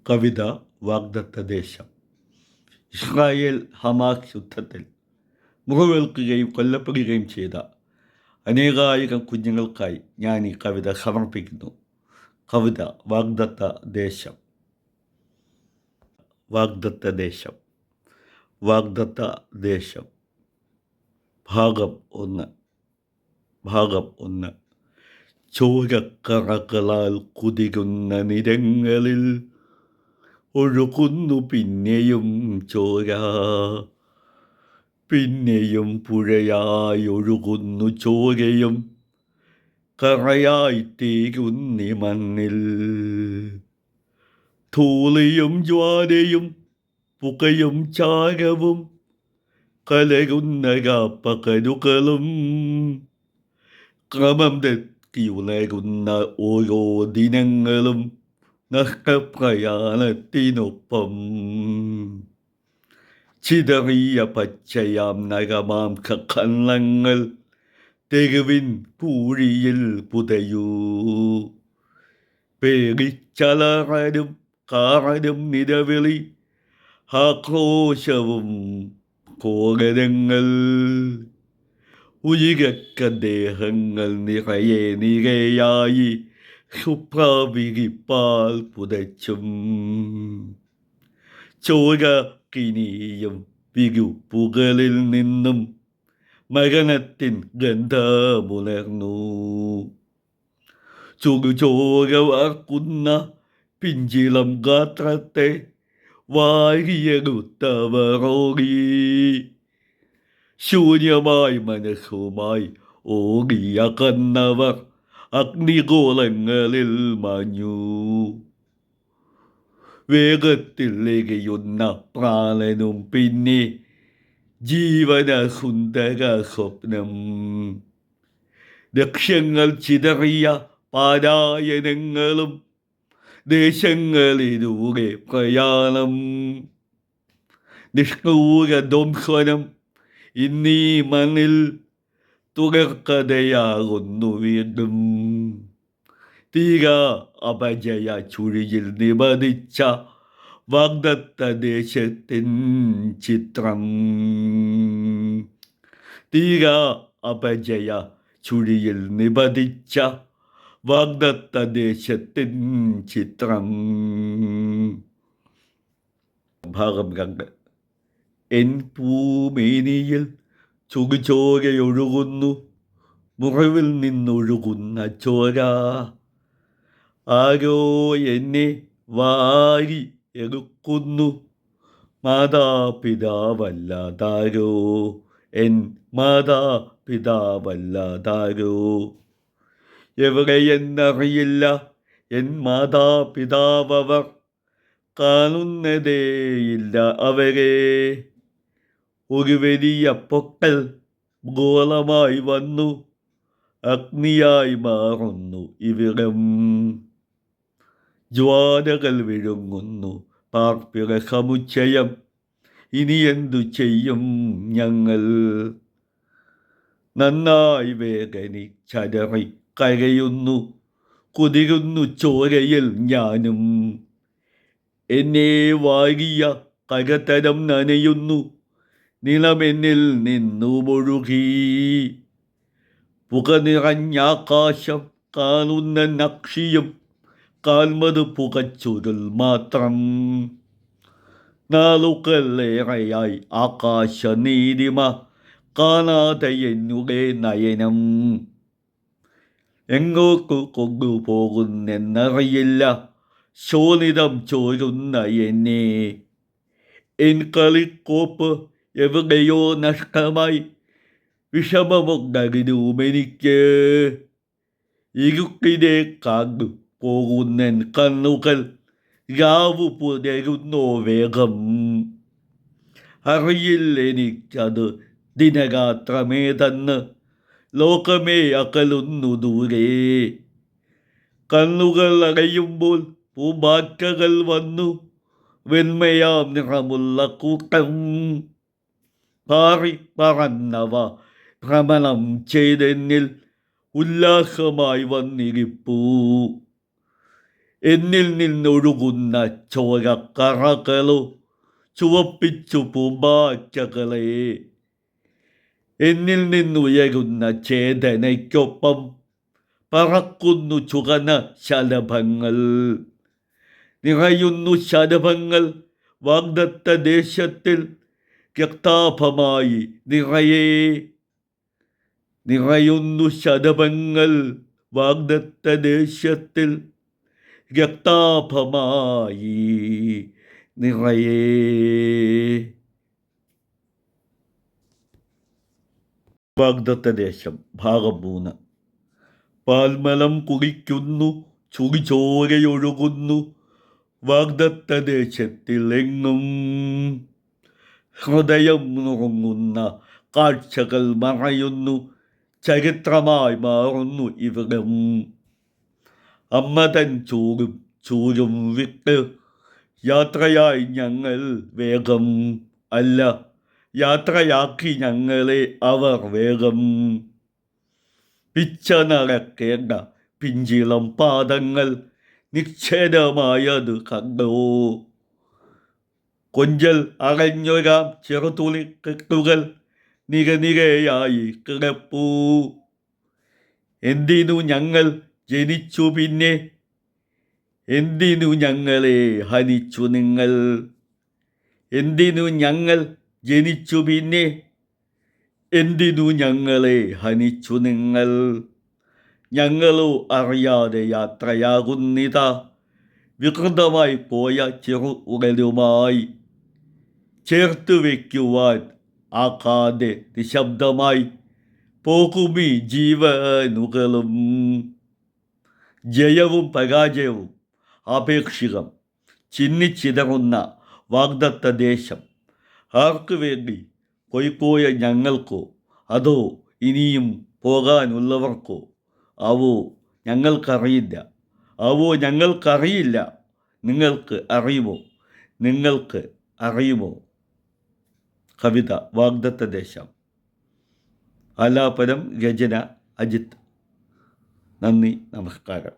കവിത വാഗ്ദത്തദേശം. Israel Hamas യുദ്ധത്തിൽ മുറിവേൽക്കുകയും കൊല്ലപ്പെടുകയും ചെയ്ത അനേകായിരം കുഞ്ഞുങ്ങൾക്കായി ഞാൻ ഈ കവിത സമർപ്പിക്കുന്നു. കവിത വാഗ്ദത്ത ദേശം. വാഗ്ദത്ത ദേശം. ഭാഗം 1. ചോരക്കറകളാൽ കുതിരുന്ന നിരങ്ങളിൽ ഒഴുകുന്നു പിന്നെയും ചോര, പിന്നെയും പുഴയായി ഒഴുകുന്നു ചോരയും കറയായി തീരുന്നി മണ്ണിൽ. ധൂളിയും ജ്വാലയും പുകയും ചാരവും കലരുന്ന പകലുകളും ക്രമം തെറ്റിയുണരുന്ന ഓരോ ദിനങ്ങളും നഷ്ടപ്രയാണത്തിനൊപ്പം. ചിതറിയ പച്ചയാം നരമാംസഖണ്ഡങ്ങൾ തെരുവിൻ പൂഴിയിൽ പുതയൂ. പേടിച്ചലറലും കാറലും നിലവിളി ആക്രോശവും കോരങ്ങൾ. ഉയരക്ക ദേഹങ്ങൾ നിറയെ നിരയായി ശുഭ്രവിരിപ്പാൽ പുതച്ചും. ചോര കിനിയും വിരുപ്പുകളിൽ നിന്നും മരണത്തിൻ ഗന്ധമുണർന്നു. ചുടുചോര വാർക്കുന്ന പിഞ്ചിളം ഗാത്രത്തെ വാരിയെടുത്തവർ ശൂന്യമായി മനസ്സുമായി ഓടിയകന്നവർ അഗ്നിഗോളങ്ങളിൽ മാഞ്ഞു. വേഗത്തിൽ എരിയുന്ന പ്രാണനും പിന്നെ ജീവന സുന്ദര സ്വപ്നം. ലക്ഷ്യങ്ങൾ ചിതറിയ പാലായനങ്ങളും ദേശങ്ങളിലൂടെ പ്രയാണം. നിഷ്ഠൂര ധ്വംസനം ഇന്നീ മണ്ണിൽ തുടർക്കഥയാകുന്നു വീണ്ടും. തീരാ അപജയ ചുഴിയിൽ നിബദിച്ച വാഗ്ദത്ത ദേശത്തിൻ ചിത്രം. തീരാ അപജയ ചുഴിയിൽ നിബദിച്ച വാഗ്ദത്ത ദേശത്തിൻ ചിത്രം. ഭാഗം 2. എൻ പൂമേനിയിൽ ചുടുചോരയൊഴുകുന്നു, മുറിവിൽ നിന്നൊഴുകുന്ന ചോര. ആരോ എന്നെ വാരി എടുക്കുന്നു, മാതാപിതാവല്ലാതാരോ. എൻ മാതാപിതാവല്ലാതാരോ. എവിടെയെന്നറിയില്ല എൻ മാതാപിതാവർ. കാണുന്നതേയില്ല അവരെ. ഒരു വലിയ പൊട്ടൽ ഗോളമായി വന്നു അഗ്നിയായി മാറുന്നു ഇവിടം. ജ്വാലകൾ വിഴുങ്ങുന്നു പാർപ്പിട സമുച്ചയം. ഇനി എന്തു ചെയ്യും ഞങ്ങൾ? നന്നായി വേദനിച്ചലറി കരയുന്നു, കുതിരുന്നു ചോരയിൽ ഞാനും. എന്നെ വാരിയ കരതലം നനയുന്നു, നിലമെന്നിൽ നിന്നു ഒഴുകി. പുക നിറഞ്ഞാകാശം കാണുന്ന നക്ഷിയും കാൽമത് പുകച്ചുരുൾ മാത്രം. നാളുകളേറെയായി ആകാശ നീലിമ കാണാതെ എന്നുടെ നയനം. എങ്ങോട്ട് കൊണ്ടുപോകുന്നെന്നറിയില്ല ശോണിതം ചോരുന്ന എന്നെ. എൻ കളിക്കോപ്പ് എവിടെയോ നഷ്ടമായി, വിഷമമുണ്ടായിരുമെനിക്ക്. ഇരുട്ടിലേക്കാണ്ടു പോകുന്നെൻ കണ്ണുകൾ രാവു പുലരുന്നോ വേഗം. അറിയില്ലെനിക്കത് ദിനരാത്രമേതെന്ന്, ലോകമേ അകലുന്നു ദൂരെ. കണ്ണുകൾ അടയുമ്പോൾ പൂമ്പാറ്റകൾ വന്നു, വെണ്മയാം നിറമുള്ള കൂട്ടം. പാറി പറന്നവ ഭ്രമണം ചെയ്തെന്നിൽ ഉല്ലാസമായി വന്നിരിപ്പൂ. എന്നിൽ നിന്നൊഴുകുന്ന ചോരക്കറകളോ ചുവപ്പിച്ചു പൂമ്പാറ്റകളെ. എന്നിൽ നിന്നുയരുന്ന ചേതനയ്ക്കൊപ്പം പറക്കുന്നു ചുകന ശലഭങ്ങൾ. നിറയുന്നു ശലഭങ്ങൾ വാഗ്ദത്ത ദേശത്തിൽ രക്താഭമായി നിറയെ. നിറയുന്നു ശലഭങ്ങൾ വാഗ്ദത്ത ദേശത്തിൽ രക്താഭമായി നിറയെ. വാഗ്ദത്ത ദേശം ഭാഗം 3. പാൽമലം കുടിക്കുന്നു ചുടിചോരയൊഴുകുന്നു വാഗ്ദത്ത ദേശത്തിൽ എങ്ങും. ഹൃദയം നുറുങ്ങുന്ന കാഴ്ചകൾ മറയുന്നു, ചരിത്രമായി മാറുന്നു ഇവിടം. അമ്മ തൻ ചൂരും വിട്ട് യാത്രയായി ഞങ്ങൾ വേഗം. അല്ല, യാത്രയാക്കി ഞങ്ങളെ അവർ വേഗം. പിച്ച നടക്കേണ്ട പിഞ്ചിളം പാദങ്ങൾ നിശ്ചലമായത് കണ്ടോ. കൊഞ്ചൽ അടഞ്ഞൊരാം ചെറുതുളിക്കെട്ടുകൾ നിരനിരയായി കിടപ്പൂ. എന്തിനു ഞങ്ങൾ ജനിച്ചു പിന്നെ, എന്തിനു ഞങ്ങളെ ഹനിച്ചു നിങ്ങൾ. എന്തിനു ഞങ്ങൾ ജനിച്ചു പിന്നെ, എന്തിനു ഞങ്ങളെ ഹനിച്ചു നിങ്ങൾ. ഞങ്ങളോ അറിയാതെ യാത്രയാകുന്നിതാ വികൃതമായി പോയ ചെറു ഉടലുമായി. ചേർത്ത് വയ്ക്കുവാൻ ആകാതെ നിശബ്ദമായി പോകുമീ ജീവനുകളും. ജയവും പരാജയവും ആപേക്ഷികം, ചിന്നിച്ചിതറുന്ന വാഗ്ദത്ത ദേശം. ആർക്കു വേണ്ടി? പോയിപ്പോയ ഞങ്ങൾക്കോ, അതോ ഇനിയും പോകാനുള്ളവർക്കോ? അവോ ഞങ്ങൾക്കറിയില്ല, അവോ ഞങ്ങൾക്കറിയില്ല. നിങ്ങൾക്ക് അറിയുമോ? നിങ്ങൾക്ക് അറിയുമോ? കവിത വാഗ്ദത്ത ദേശം. ആലാപനം രചന അജിത്ത്. നന്ദി, നമസ്കാരം.